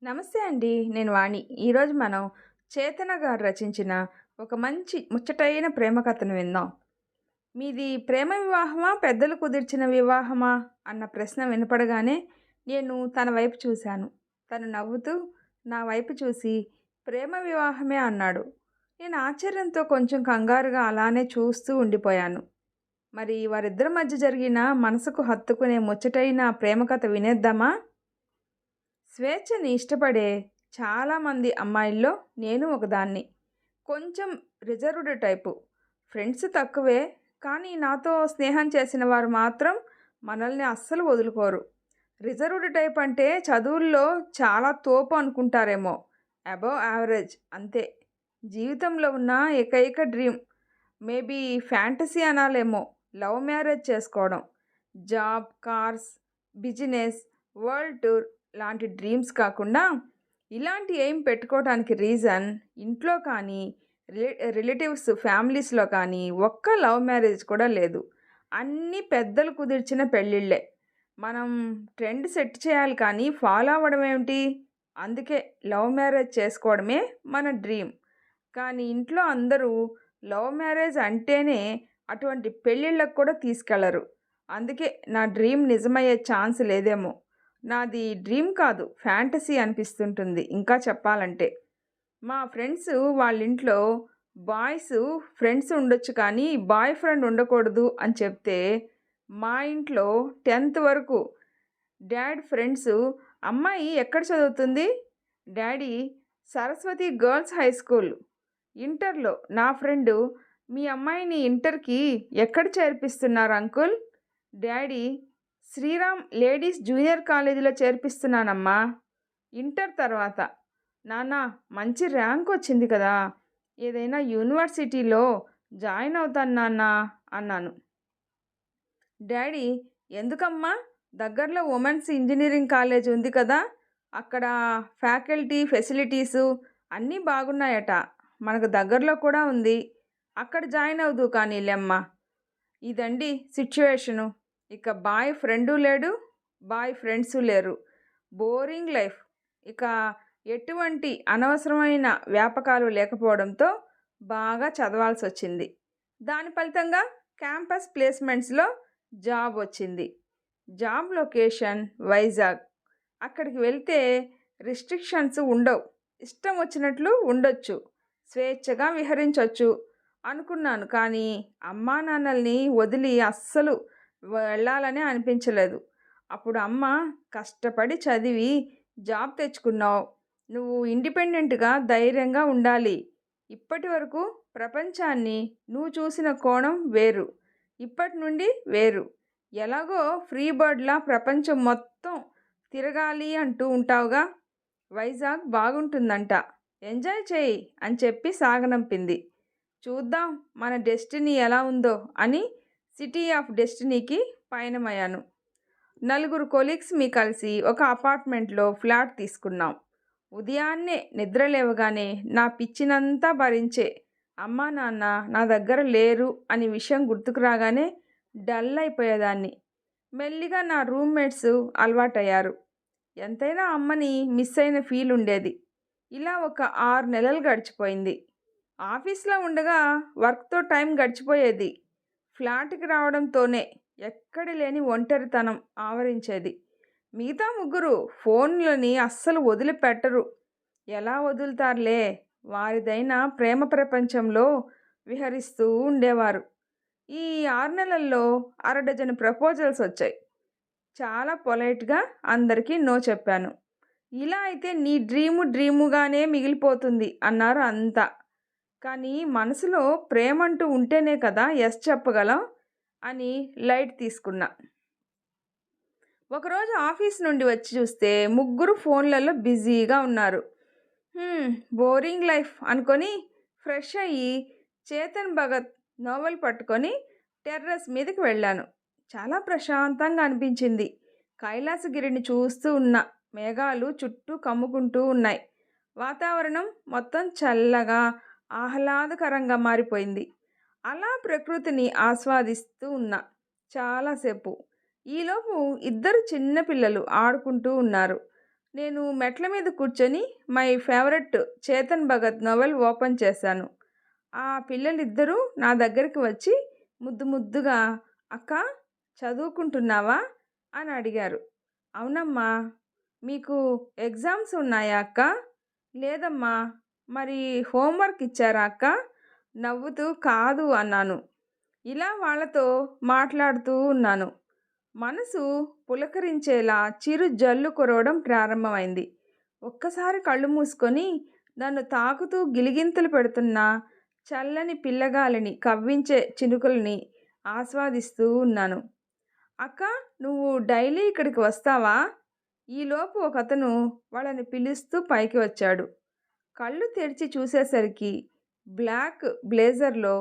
నమస్తే అండి. నేను వాణి. ఈరోజు మనం చేతన గారు రచించిన ఒక మంచి ముచ్చటైన ప్రేమ కథను విందాం. మీది ప్రేమ వివాహమా? పెద్దలు కుదిర్చిన వివాహమా? అన్న ప్రశ్న వినపడగానే నేను తన వైపు చూశాను. తను నవ్వుతూ నా వైపు చూసి ప్రేమ వివాహమే అన్నాడు. నేను ఆశ్చర్యంతో కొంచెం కంగారుగా అలానే చూస్తూ ఉండిపోయాను. మరి వారిద్దరి మధ్య జరిగిన మనసుకు హత్తుకునే ముచ్చటైన ప్రేమ కథ వినేద్దామా? స్వేచ్ఛని ఇష్టపడే చాలామంది అమ్మాయిల్లో నేను ఒకదాన్ని. కొంచెం రిజర్వ్డ్ టైపు. ఫ్రెండ్స్ తక్కువే, కానీ నాతో స్నేహం చేసిన వారు మాత్రం మనల్ని అస్సలు వదులుకోరు. రిజర్వ్డ్ టైప్ అంటే చదువుల్లో చాలా తోపు అనుకుంటారేమో. అబవ్ యావరేజ్ అంతే. జీవితంలో ఉన్న ఏకైక డ్రీమ్, మేబీ ఫ్యాంటసీ అనాలేమో, లవ్ మ్యారేజ్ చేసుకోవడం. Job, cars, business, world tour లాంటి డ్రీమ్స్ కాకుండా ఇలాంటి ఎయిమ్ పెట్టుకోవడానికి రీజన్ ఇంట్లో కానీ రిలేటివ్స్ ఫ్యామిలీస్లో కానీ ఒక్క లవ్ మ్యారేజ్ కూడా లేదు. అన్నీ పెద్దలు కుదిర్చిన పెళ్ళిళ్ళే. మనం ట్రెండ్ సెట్ చేయాలి కానీ ఫాలో అవ్వడం ఏమిటి? అందుకే లవ్ మ్యారేజ్ చేసుకోవడమే మన డ్రీమ్. కానీ ఇంట్లో అందరూ లవ్ మ్యారేజ్ అంటేనే అటువంటి పెళ్ళిళ్ళకు కూడా తీసుకెళ్లరు. అందుకే నా డ్రీమ్ నిజమయ్యే ఛాన్స్ లేదేమో. నాది డ్రీమ్ కాదు, ఫ్యాంటసీ అనిపిస్తుంటుంది ఇంకా చెప్పాలంటే. మా ఫ్రెండ్స్ వాళ్ళింట్లో బాయ్స్ ఫ్రెండ్స్ ఉండొచ్చు కానీ బాయ్ ఫ్రెండ్ ఉండకూడదు అని చెప్తే, మా ఇంట్లో 10th వరకు డాడ్ ఫ్రెండ్స్, అమ్మాయి ఎక్కడ చదువుతుంది? Daddy Saraswati girls high school. ఇంటర్లో నా ఫ్రెండు, మీ అమ్మాయిని ఇంటర్కి ఎక్కడ చేర్పిస్తున్నారు uncle? Daddy Sriram ladies junior కాలేజీలో చేర్పిస్తున్నానమ్మా. ఇంటర్ తర్వాత, నాన్న మంచి ర్యాంక్ వచ్చింది కదా, ఏదైనా యూనివర్సిటీలో జాయిన్ అవుతాను నాన్న అన్నాను. డాడీ ఎందుకమ్మా? దగ్గరలో ఉమెన్స్ ఇంజనీరింగ్ కాలేజ్ ఉంది కదా, అక్కడ ఫ్యాకల్టీ ఫెసిలిటీసు అన్నీ బాగున్నాయట, మనకు దగ్గరలో కూడా ఉంది, అక్కడ జాయిన్ అవుదు కానీ లేమ్మా. ఇదండి సిచ్యువేషను. ఇక బాయ్ ఫ్రెండు లేడు, బాయ్ ఫ్రెండ్సు లేరు. Boring life. ఇక ఎటువంటి అనవసరమైన వ్యాపకాలు లేకపోవడంతో బాగా చదవాల్సి వచ్చింది. దాని ఫలితంగా క్యాంపస్ ప్లేస్మెంట్స్లో జాబ్ వచ్చింది. Job location Vizag. అక్కడికి వెళ్తే రిస్ట్రిక్షన్స్ ఉండవు, ఇష్టం వచ్చినట్లు ఉండొచ్చు, స్వేచ్ఛగా విహరించవచ్చు అనుకున్నాను. కానీ అమ్మా నాన్నల్ని వదిలి అస్సలు వెళ్ళాలనే అనిపించలేదు. అప్పుడు అమ్మ, కష్టపడి చదివి జాబ్ తెచ్చుకున్నావు, నువ్వు ఇండిపెండెంట్గా ధైర్యంగా ఉండాలి. ఇప్పటి వరకు ప్రపంచాన్ని నువ్వు చూసిన కోణం వేరు, ఇప్పటి నుండి వేరు. ఎలాగో ఫ్రీ బర్డ్లా ప్రపంచం మొత్తం తిరగాలి అంటూ ఉంటావుగా, వైజాగ్ బాగుంటుందంట, ఎంజాయ్ చేయి అని చెప్పి సాగనంపింది. చూద్దాం మన డెస్టినీ ఎలా ఉందో అని సిటీ ఆఫ్ డెస్టినీకి పయనమయ్యాను. నలుగురు కొలీగ్స్ మీ కలిసి ఒక అపార్ట్మెంట్లో ఫ్లాట్ తీసుకున్నాం. ఉదయాన్నే నిద్ర లేవగానే నా పిచ్చినంతా భరించే అమ్మా నాన్న నా దగ్గర లేరు అని విషయం గుర్తుకు రాగానే డల్ అయిపోయేదాన్ని. మెల్లిగా నా రూమ్మేట్స్ అలవాటయ్యారు. ఎంతైనా అమ్మని మిస్ అయిన ఫీల్ ఉండేది. ఇలా ఒక 6 నెలలు గడిచిపోయింది. ఆఫీస్లో ఉండగా వర్క్తో టైం గడిచిపోయేది. ఫ్లాట్కి రావడంతోనే ఎక్కడి లేని ఒంటరితనం ఆవరించేది. మిగతా ముగ్గురు ఫోన్లని అస్సలు వదిలిపెట్టరు. ఎలా వదులుతారులే, వారిదైన ప్రేమ ప్రపంచంలో విహరిస్తూ ఉండేవారు. ఈ 6 నెలల్లో అరడజను ప్రపోజల్స్ వచ్చాయి. చాలా పొలైట్గా అందరికీ నో చెప్పాను. ఇలా అయితే నీ డ్రీముగానే మిగిలిపోతుంది అన్నారు అంతా. కానీ మనసులో ప్రేమంటూ ఉంటేనే కదా ఎస్ చెప్పగలం అని లైట్ తీసుకున్నా. ఒకరోజు ఆఫీస్ నుండి వచ్చి చూస్తే ముగ్గురు ఫోన్లలో బిజీగా ఉన్నారు. బోరింగ్ లైఫ్ అనుకొని ఫ్రెష్ అయ్యి చేతన్ భగత్ నోవెల్ పట్టుకొని టెర్రస్ మీదకి వెళ్ళాను. చాలా ప్రశాంతంగా అనిపించింది. కైలాసగిరిని చూస్తూ ఉన్న మేఘాలు చుట్టూ కమ్ముకుంటూ ఉన్నాయి. వాతావరణం మొత్తం చల్లగా ఆహ్లాదకరంగా మారిపోయింది. అలా ప్రకృతిని ఆస్వాదిస్తూ ఉన్నా చాలాసేపు. ఈలోపు ఇద్దరు చిన్నపిల్లలు ఆడుకుంటూ ఉన్నారు. నేను మెట్ల మీద కూర్చొని my favourite Chetan Bhagat novel open చేశాను. ఆ పిల్లలిద్దరూ నా దగ్గరికి వచ్చి ముద్దు ముద్దుగా అక్క చదువుకుంటున్నావా అని అడిగారు. అవునమ్మా. మీకు ఎగ్జామ్స్ ఉన్నాయా అక్క? లేదమ్మా. మరి హోంవర్క్ ఇచ్చారా అక్క? నవ్వుతూ కాదు అన్నాను. ఇలా వాళ్ళతో మాట్లాడుతూ ఉన్నాను. మనసు పులకరించేలా చిరు జల్లు కురవడం ప్రారంభమైంది. ఒక్కసారి కళ్ళు మూసుకొని నన్ను తాకుతూ గిలిగింతలు పెడుతున్న చల్లని పిల్లగాలిని కవ్వించే చినుకుల్ని ఆస్వాదిస్తూ ఉన్నాను. అక్క, నువ్వు డైలీ ఇక్కడికి వస్తావా? ఈలోపు ఒకతను వాళ్ళని పిలుస్తూ పైకి వచ్చాడు. కళ్ళు తెరిచి చూసేసరికి బ్లాక్ బ్లేజర్లో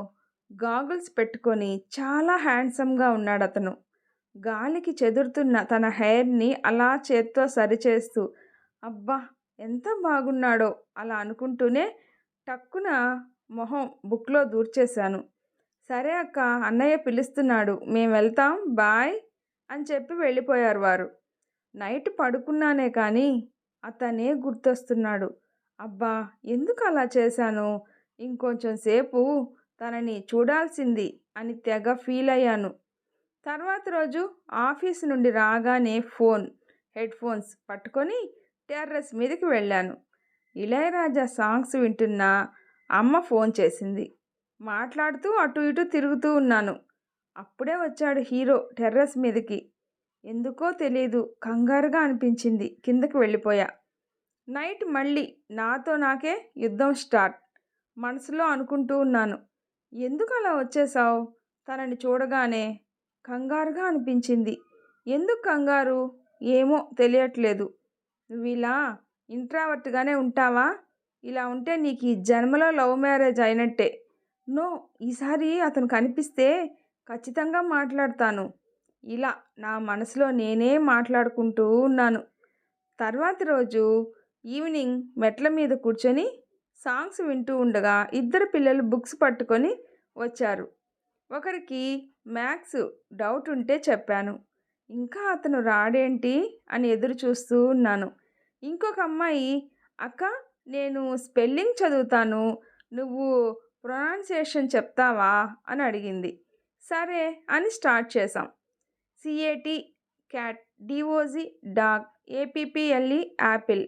గాగుల్స్ పెట్టుకొని చాలా హ్యాండ్సమ్గా ఉన్నాడతను. గాలికి చెదురుతున్న తన హెయిర్ని అలా చేత్తో సరిచేస్తూ అబ్బా ఎంత బాగున్నాడో అలా అనుకుంటూనే టక్కున మొహం బుక్లో దూర్చేశాను. సరే అక్క, అన్నయ్య పిలుస్తున్నాడు, మేము వెళ్తాం, బాయ్ అని చెప్పి వెళ్ళిపోయారు వారు. నైట్ పడుకున్నానే కానీ అతనే గుర్తొస్తున్నాడు. అబ్బా ఎందుకు అలా చేశాను, ఇంకొంచెం సేపు తనని చూడాల్సింది అని తెగ ఫీల్ అయ్యాను. తర్వాత రోజు ఆఫీస్ నుండి రాగానే హెడ్ ఫోన్స్ పట్టుకొని టెర్రస్ మీదకి వెళ్ళాను. ఇళయరాజా సాంగ్స్ వింటున్న అమ్మ ఫోన్ చేసింది. మాట్లాడుతూ అటు ఇటు తిరుగుతూ ఉన్నాను. అప్పుడే వచ్చాడు హీరో టెర్రస్ మీదకి. ఎందుకో తెలీదు, కంగారుగా అనిపించింది. కిందకి వెళ్ళిపోయా. నైట్ మళ్ళీ నాతో నాకే యుద్ధం స్టార్ట్. మనసులో అనుకుంటూ ఉన్నాను, ఎందుకు అలా వచ్చేసావు? తనని చూడగానే కంగారుగా అనిపించింది. ఎందుకు కంగారు? ఏమో తెలియట్లేదు. నువ్వు ఇలా ఇంట్రావర్ట్గానే ఉంటావా? ఇలా ఉంటే నీకు ఈ జన్మలో లవ్ మ్యారేజ్ అయినట్టే. నో, ఈసారి అతను కనిపిస్తే ఖచ్చితంగా మాట్లాడతాను. ఇలా నా మనసులో నేనే మాట్లాడుకుంటూ ఉన్నాను. తర్వాతి రోజు ఈవినింగ్ మెట్ల మీద కూర్చొని సాంగ్స్ వింటూ ఉండగా ఇద్దరు పిల్లలు బుక్స్ పట్టుకొని వచ్చారు. ఒకరికి మ్యాథ్స్ డౌట్ ఉంటే చెప్పాను. ఇంకా అతను రాడేంటి అని ఎదురు చూస్తూ ఉన్నాను. ఇంకొక అమ్మాయి, అక్క నేను స్పెల్లింగ్ చదువుతాను, నువ్వు ప్రొనౌన్సియేషన్ చెప్తావా అని అడిగింది. సరే అని స్టార్ట్ చేసాం. C A T cat, D O G dog, A P P L E apple,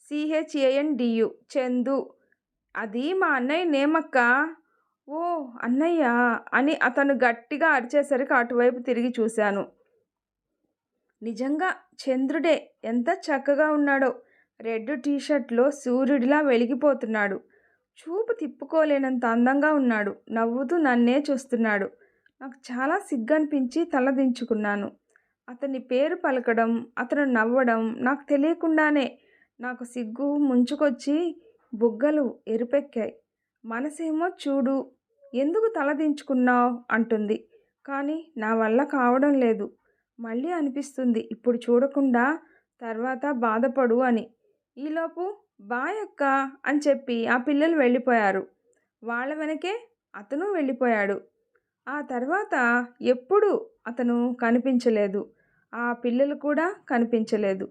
C H A N D U Chandu. అది మా అన్నయ్య నేమక్క. ఓ అన్నయ్య అని అతను గట్టిగా అరిచేసరికి అటువైపు తిరిగి చూశాను. నిజంగా చంద్రుడే, ఎంత చక్కగా ఉన్నాడో. రెడ్ టీషర్ట్లో సూర్యుడిలా వెలిగిపోతున్నాడు. చూపు తిప్పుకోలేనంత అందంగా ఉన్నాడు. నవ్వుతూ నన్నే చూస్తున్నాడు. నాకు చాలా సిగ్గనిపించి తలదించుకున్నాను. అతని పేరు పలకడం, అతను నవ్వడం నాకు తెలియకుండానే నాకు సిగ్గు ముంచుకొచ్చి బుగ్గలు ఎరుపెక్కాయి. మనసేమో చూడు, ఎందుకు తలదించుకున్నావు అంటుంది. కానీ నా వల్ల కావడం లేదు. మళ్ళీ అనిపిస్తుంది ఇప్పుడు చూడకుండా తర్వాత బాధపడు అని. ఈలోపు బాయ్ అక్క అని చెప్పి ఆ పిల్లలు వెళ్ళిపోయారు. వాళ్ళ వెనకే అతను వెళ్ళిపోయాడు. ఆ తర్వాత ఎప్పుడు అతను కనిపించలేదు. ఆ పిల్లలు కూడా కనిపించలేదు.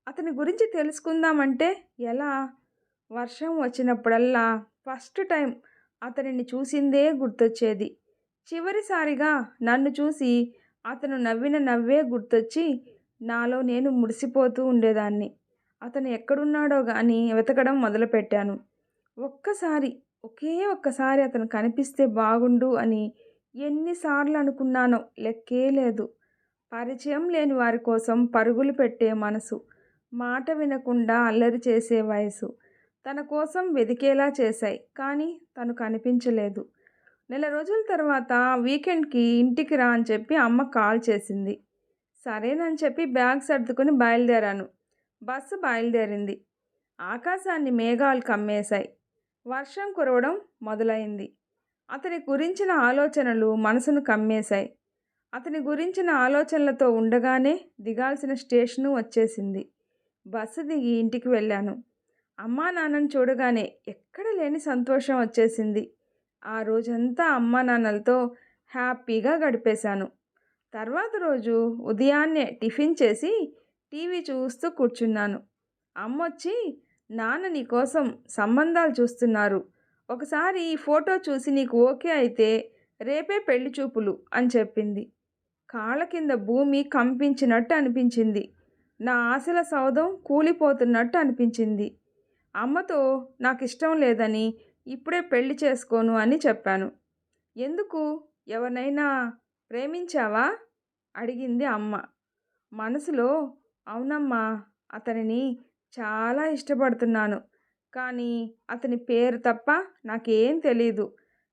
అతని గురించి తెలుసుకుందామంటే ఎలా? వర్షం వచ్చినప్పుడల్లా ఫస్ట్ టైం అతనిని చూసిందే గుర్తొచ్చేది. చివరిసారిగా నన్ను చూసి అతను నవ్విన నవ్వే గుర్తొచ్చి నాలో నేను మురిసిపోతూ ఉండేదాన్ని. అతను ఎక్కడున్నాడో గాని వెతకడం మొదలుపెట్టాను. ఒకే ఒక్కసారి అతను కనిపిస్తే బాగుండు అని ఎన్నిసార్లు అనుకున్నానో లెక్కే లేదు. పరిచయం లేని వారి కోసం పరుగులు పెట్టే మనసు, మాట వినకుండా అల్లరి చేసే వయసు తన కోసం వెదికేలా చేశాయి. కానీ తను కనిపించలేదు. నెల రోజుల తర్వాత వీకెండ్కి ఇంటికి రా అని చెప్పి అమ్మ కాల్ చేసింది. సరేనని చెప్పి బ్యాగ్ సర్దుకొని బయలుదేరాను. బస్సు బయలుదేరింది. ఆకాశాన్ని మేఘాలు కమ్మేశాయి. వర్షం కురవడం మొదలైంది. అతని గురించిన ఆలోచనలు మనసును కమ్మేశాయి. అతని గురించిన ఆలోచనలతో ఉండగానే దిగాల్సిన స్టేషను వచ్చేసింది. బస్సు దిగి ఇంటికి వెళ్ళాను. అమ్మా నాన్నను చూడగానే ఎక్కడ లేని సంతోషం వచ్చేసింది. ఆ రోజంతా అమ్మా నాన్నలతో హ్యాపీగా గడిపేశాను. తర్వాత రోజు ఉదయాన్నే టిఫిన్ చేసి టీవీ చూస్తూ కూర్చున్నాను. అమ్మొచ్చి, నాన్న నీకోసం సంబంధాలు చూస్తున్నారు. ఒకసారి ఈ ఫోటో చూసి నీకు ఓకే అయితే రేపే పెళ్లి చూపులు అని చెప్పింది. కాళ్ళ కింద భూమి కంపించినట్టు అనిపించింది. నా ఆశల సౌధం కూలిపోతున్నట్టు అనిపించింది. అమ్మతో నాకిష్టం లేదని ఇప్పుడే పెళ్లి చేసుకోను అని చెప్పాను. ఎందుకు? ఎవరినైనా ప్రేమించావా? అడిగింది అమ్మ. మనసులో అవునమ్మా, అతనిని చాలా ఇష్టపడుతున్నాను. కానీ అతని పేరు తప్ప నాకేం తెలీదు.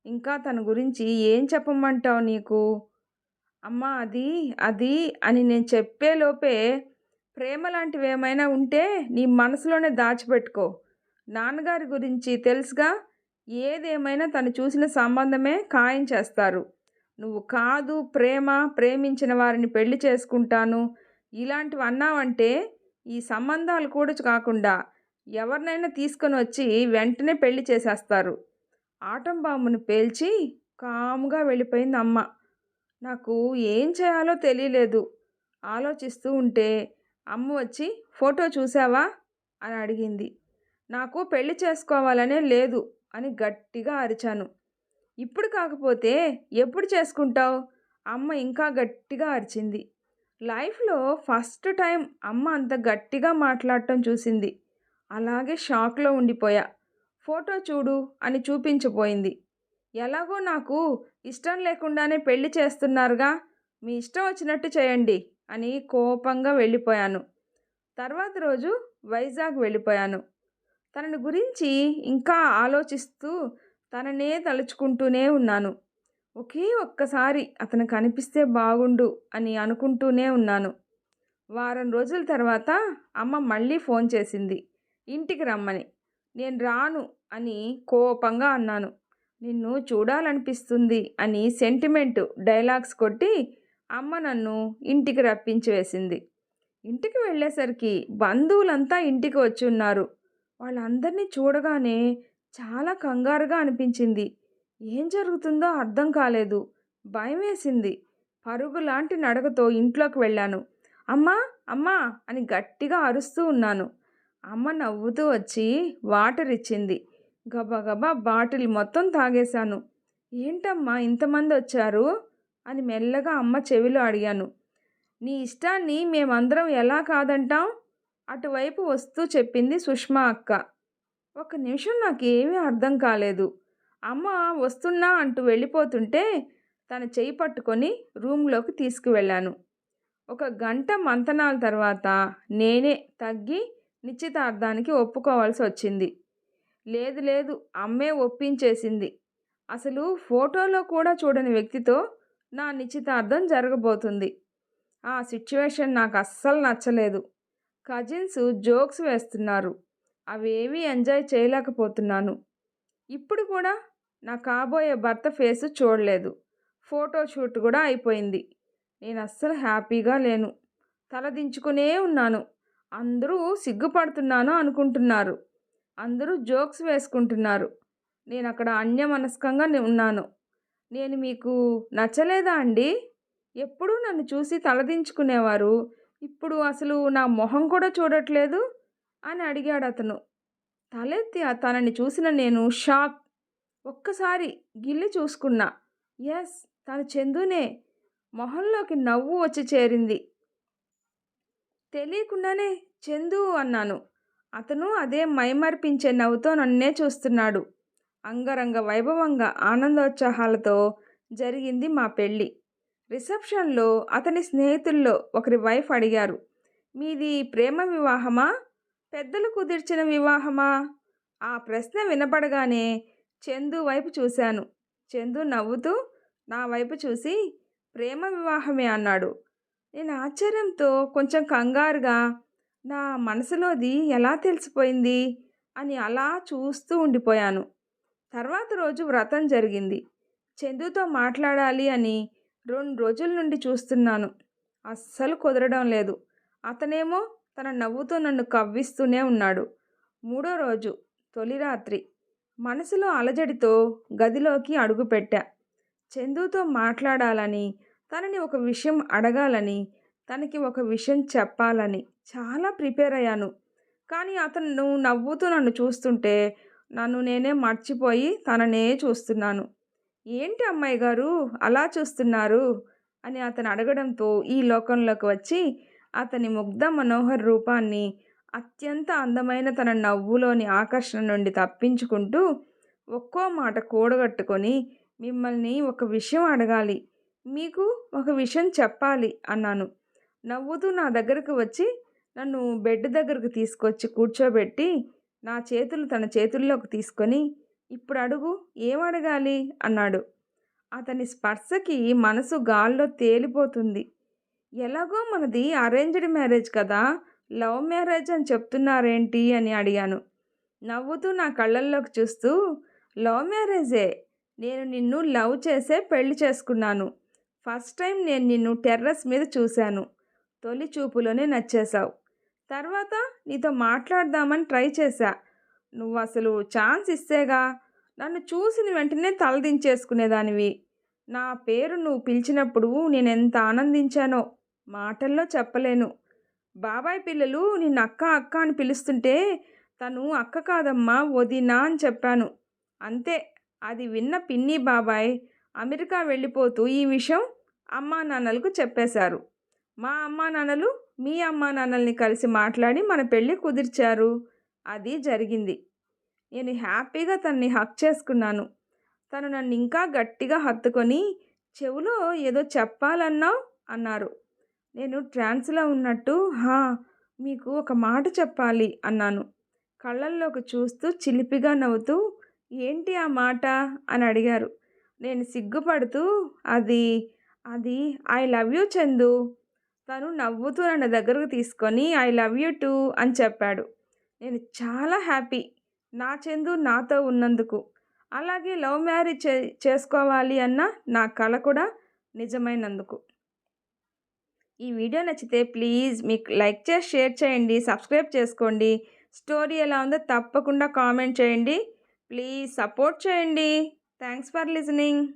ఇంకా తన గురించి ఏం చెప్పమంటావు నీకు? అమ్మా అది, అది అని నేను చెప్పేలోపే ప్రేమ లాంటివేమైనా ఉంటే నీ మనసులోనే దాచిపెట్టుకో. నాన్నగారి గురించి తెలుసుగా, ఏదేమైనా తను చూసిన సంబంధమే ఖాయం చేస్తారు. నువ్వు కాదు ప్రేమ, ప్రేమించిన వారిని పెళ్లి చేసుకుంటాను ఇలాంటివి అన్నావంటే ఈ సంబంధాలు కూడా కాకుండా ఎవరినైనా తీసుకొని వచ్చి వెంటనే పెళ్లి చేసేస్తారు. ఆటం బాంబును పేల్చి కాముగా వెళ్ళిపోయింది అమ్మ. నాకు ఏం చేయాలో తెలియలేదు. ఆలోచిస్తూ ఉంటే అమ్మ వచ్చి ఫోటో చూసావా అని అడిగింది. నాకు పెళ్లి చేసుకోవాలనే లేదు అని గట్టిగా అరిచాను. ఇప్పుడు కాకపోతే ఎప్పుడు చేసుకుంటావు? అమ్మ ఇంకా గట్టిగా అరిచింది. లైఫ్లో ఫస్ట్ టైం అమ్మ అంత గట్టిగా మాట్లాడటం చూసింది. అలాగే షాక్లో ఉండిపోయా. ఫోటో చూడు అని చూపించబోయింది. ఎలాగో నాకు ఇష్టం లేకుండానే పెళ్లి చేస్తున్నారుగా, మీ ఇష్టం వచ్చినట్టు చేయండి అని కోపంగా వెళ్ళిపోయాను. తర్వాత రోజు వైజాగ్ వెళ్ళిపోయాను. తనని గురించి ఇంకా ఆలోచిస్తూ తననే తలుచుకుంటూనే ఉన్నాను. ఒకే ఒక్కసారి అతను కనిపిస్తే బాగుండు అని అనుకుంటూనే ఉన్నాను. వారం రోజుల తర్వాత అమ్మ మళ్ళీ ఫోన్ చేసింది, ఇంటికి రమ్మని. నేను రాను అని కోపంగా అన్నాను. నిన్ను చూడాలనిపిస్తుంది అని సెంటిమెంట్ డైలాగ్స్ కొట్టి అమ్మ నన్ను ఇంటికి రప్పించి వేసింది. ఇంటికి వెళ్ళేసరికి బంధువులంతా ఇంటికి వచ్చి ఉన్నారు. వాళ్ళందరినీ చూడగానే చాలా కంగారుగా అనిపించింది. ఏం జరుగుతుందో అర్థం కాలేదు. భయమేసింది. పరుగులాంటి నడకతో ఇంట్లోకి వెళ్ళాను. అమ్మా, అమ్మా అని గట్టిగా అరుస్తూ ఉన్నాను. అమ్మ నవ్వుతూ వచ్చి వాటర్ ఇచ్చింది. గబగబా బాటిల్ మొత్తం తాగేశాను. ఏంటమ్మా ఇంతమంది వచ్చారు అని మెల్లగా అమ్మ చెవిలో అడిగాను. నీ ఇష్టాన్ని మేమందరం ఎలా కాదంటాం? అటువైపు వస్తూ చెప్పింది సుష్మా అక్క. ఒక నిమిషం నాకేమీ అర్థం కాలేదు. అమ్మ వస్తున్నా అంటూ వెళ్ళిపోతుంటే తన చెయ్యి పట్టుకొని రూమ్లోకి తీసుకువెళ్ళాను. ఒక గంట మంతనాల తర్వాత నేనే తగ్గి నిశ్చితార్థానికి ఒప్పుకోవాల్సి వచ్చింది. లేదు లేదు, అమ్మే ఒప్పించేసింది. అసలు ఫోటోలో కూడా చూడని వ్యక్తితో నా నిశ్చితార్థం జరగబోతుంది. ఆ సిచ్యువేషన్ నాకు అస్సలు నచ్చలేదు. కజిన్స్ జోక్స్ వేస్తున్నారు. అవేవీ ఎంజాయ్ చేయలేకపోతున్నాను. ఇప్పుడు కూడా నా కాబోయే భర్త ఫేసు చూడలేదు. ఫోటో షూట్ కూడా అయిపోయింది. నేను అస్సలు హ్యాపీగా లేను. తలదించుకునే ఉన్నాను. అందరూ సిగ్గుపడుతున్నాను అనుకుంటున్నారు. అందరూ జోక్స్ వేసుకుంటున్నారు. నేను అక్కడ అన్యమనస్కంగా ఉన్నాను. నేను మీకు నచ్చలేదా అండి? ఎప్పుడూ నన్ను చూసి తలదించుకునేవారు. ఇప్పుడు అసలు నా మొహం కూడా చూడట్లేదు అని అడిగాడు అతను. తలెత్తి తనని చూసిన నేను షాక్. ఒక్కసారి గిల్లి చూసుకున్నా. ఎస్, తను చందునే. మొహంలోకి నవ్వు వచ్చి చేరింది. తెలియకుండానే చందు అన్నాను. అతను అదే మైమర్పించే నవ్వుతో నన్నే చూస్తున్నాడు. అంగరంగ వైభవంగా ఆనందోత్సాహాలతో జరిగింది మా పెళ్ళి. రిసెప్షన్లో అతని స్నేహితుల్లో ఒకరి వైఫ్ అడిగారు, మీది ప్రేమ వివాహమా, పెద్దలు కుదిర్చిన వివాహమా? ఆ ప్రశ్న వినపడగానే చందు వైపు చూశాను. చందు నవ్వుతూ నా వైపు చూసి ప్రేమ వివాహమే అన్నాడు. నేను ఆశ్చర్యంతో కొంచెం కంగారుగా నా మనసులోది ఎలా తెలిసిపోయింది అని అలా చూస్తూ ఉండిపోయాను. తర్వాత రోజు వ్రతం జరిగింది. చందుతో మాట్లాడాలి అని 2 రోజుల నుండి చూస్తున్నాను. అస్సలు కుదరడం లేదు. అతనేమో తన నవ్వుతో నన్ను కవ్విస్తూనే ఉన్నాడు. 3వ రోజు తొలి రాత్రి మనసులో అలజడితో గదిలోకి అడుగుపెట్టా. చందుతో మాట్లాడాలని, తనని ఒక విషయం అడగాలని, తనకి ఒక విషయం చెప్పాలని చాలా ప్రిపేర్ అయ్యాను. కానీ అతను నవ్వుతూ నన్ను చూస్తుంటే నన్ను నేనే మర్చిపోయి తననే చూస్తున్నాను. "ఏంటి అమ్మాయి గారు అలా చూస్తున్నారు?" అని అతను అడగడంతో ఈ లోకంలోకి వచ్చి అతని ముగ్ధ మనోహర రూపాన్ని, అత్యంత అందమైన తన నవ్వులోని ఆకర్షణ నుండి తప్పించుకుంటూ ఒక్కో మాట కూడగట్టుకొని, "మిమ్మల్ని ఒక విషయం అడగాలి. మీకు ఒక విషయం చెప్పాలి" అన్నాను. నవ్వుతూ నా దగ్గరకు వచ్చి నన్ను బెడ్ దగ్గరకు తీసుకొచ్చి కూర్చోబెట్టి, నా చేతులు తన చేతుల్లోకి తీసుకొని, "ఇప్పుడు అడుగు ఏమడగాలి?" అన్నాడు. అతని స్పర్శకి మనసు గాల్లో తేలిపోతుంది. ఎలాగో మనది అరేంజ్డ్ మ్యారేజ్ కదా! లవ్ మ్యారేజ్ అని చెప్తున్నారేంటి అని అడిగాను. నవ్వుతూ నా కళ్ళల్లోకి చూస్తూ, "లవ్ మ్యారేజే. నేను నిన్ను లవ్ చేసే పెళ్లి చేసుకున్నాను. ఫస్ట్ టైం నేను నిన్ను టెర్రస్ మీద చూశాను. తొలి చూపులోనే నచ్చేశావు. తర్వాత నీతో మాట్లాడదామని ట్రై చేశా. నువ్వసలు ఛాన్స్ ఇస్తేగా నన్ను చూసిన వెంటనే తలదించేసుకునేదానివి. నా పేరు నువ్వు పిలిచినప్పుడు నేనెంత ఆనందించానో మాటల్లో చెప్పలేను. బాబాయ్ పిల్లలు నిన్ను అక్క అక్క అని పిలుస్తుంటే తను అక్క కాదమ్మా వదినా అని చెప్పాను. అంతే. అది విన్న పిన్ని బాబాయ్ అమెరికా వెళ్ళిపోతూ ఈ విషయం అమ్మా నాన్నలకు చెప్పేశారు. మా అమ్మా నాన్నలు మీ అమ్మా నాన్నల్ని కలిసి మాట్లాడి మన పెళ్ళి కుదిర్చారు. అది జరిగింది." నేను హ్యాపీగా తనని హగ్ చేసుకున్నాను. తను నన్ను ఇంకా గట్టిగా హత్తుకొని, "చెవులో ఏదో చెప్పాలన్నావు" అన్నారు. నేను ట్రాన్స్‌లో ఉన్నట్టు, "హా! మీకు ఒక మాట చెప్పాలి" అన్నాను. కళ్ళల్లోకి చూస్తూ చిలిపిగా నవ్వుతూ, "ఏంటి ఆ మాట?" అని అడిగారు. నేను సిగ్గుపడుతూ, "అది, అది ఐ లవ్ యూ చందు." తను నవ్వుతూ నన్ను దగ్గరకు తీసుకొని, "ఐ లవ్ యూ టూ" అని చెప్పాడు. నేను చాలా హ్యాపీ. నా చందు నాతో ఉన్నందుకు. అలాగే లవ్ మ్యారేజ్ చేసుకోవాలి అన్న నా కల కూడా నిజమైనందుకు. ఈ వీడియో నచ్చితే ప్లీజ్ మీకు లైక్ చేసి షేర్ చేయండి. సబ్స్క్రైబ్ చేసుకోండి. స్టోరీ ఎలా ఉందో తప్పకుండా కామెంట్ చేయండి. ప్లీజ్ సపోర్ట్ చేయండి. Thanks for listening.